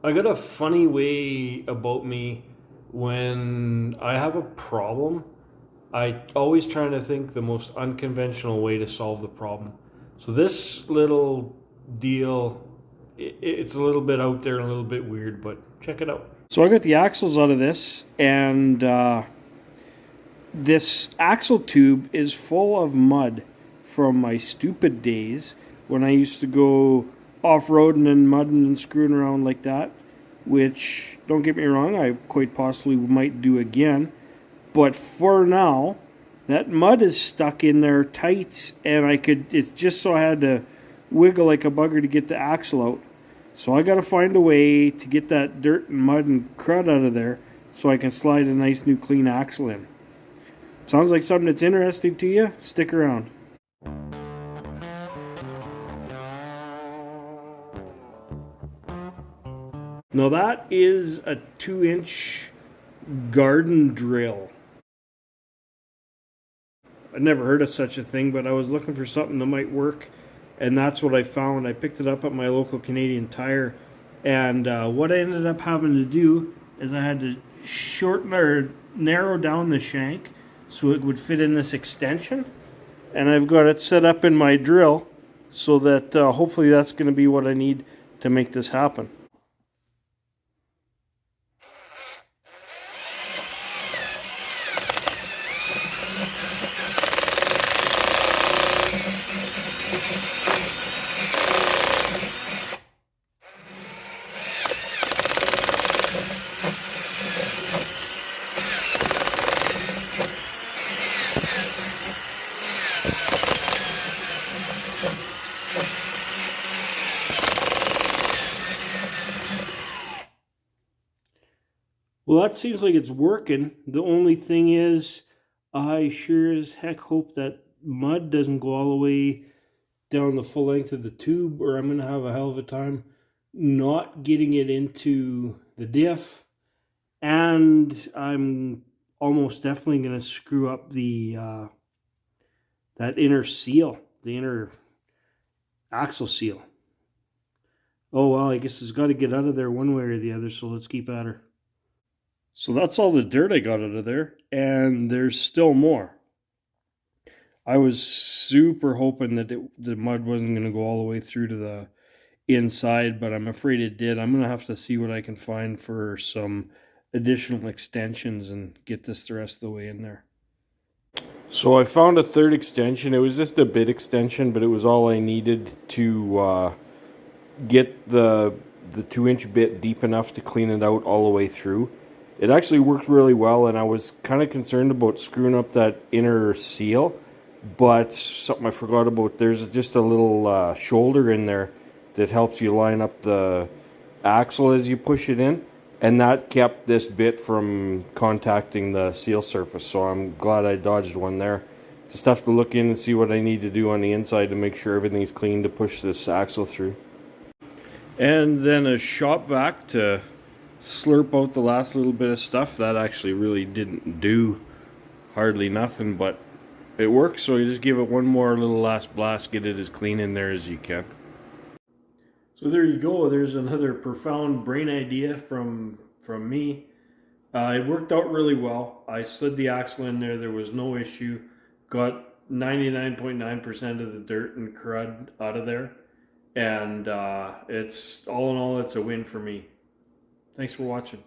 I got a funny way about me when I have a problem. I always trying to think the most unconventional way to solve the problem. So this little deal, it's a little bit out there and a little bit weird, but check it out. So I got the axles out of this, and this axle tube is full of mud from my stupid days when I used to go off-roading and mudding and screwing around like that, which, don't get me wrong, I quite possibly might do again. But for now, that mud is stuck in there tight, and it's just so I had to wiggle like a bugger to get the axle out. So I got to find a way to get that dirt and mud and crud out of there so I can slide a nice new clean axle in. Sounds like something that's interesting to you? Stick around. Now that is a 2-inch garden drill. I'd never heard of such a thing, but I was looking for something that might work, and that's what I found. I picked it up at my local Canadian Tire, and what I ended up having to do is I had to shorten or narrow down the shank so it would fit in this extension, and I've got it set up in my drill so that hopefully that's going to be what I need to make this happen. Well, that seems like it's working. The only thing is, I sure as heck hope that mud doesn't go all the way down the full length of the tube, or I'm going to have a hell of a time not getting it into the diff. And I'm almost definitely going to screw up that inner seal, the inner axle seal. Oh, well, I guess it's got to get out of there one way or the other, so let's keep at her. So that's all the dirt I got out of there, and there's still more. I was super hoping that the mud wasn't going to go all the way through to the inside, but I'm afraid it did. I'm going to have to see what I can find for some additional extensions and get this the rest of the way in there. So I found a third extension. It was just a bit extension, but it was all I needed to get the 2-inch bit deep enough to clean it out all the way through. It actually worked really well, and I was kind of concerned about screwing up that inner seal, but something I forgot about, there's just a little shoulder in there that helps you line up the axle as you push it in, and that kept this bit from contacting the seal surface, so I'm glad I dodged one there. Just have to look in and see what I need to do on the inside to make sure everything's clean to push this axle through. And then a shop vac to slurp out the last little bit of stuff. That actually really didn't do hardly nothing, but it works, so you just give it one more little last blast, get it as clean in there as you can. So there you go, there's another profound brain idea from me. It worked out really well. I slid the axle in there was no issue, got 99.9% of the dirt and crud out of there, and it's all in all, it's a win for me. Thanks for watching.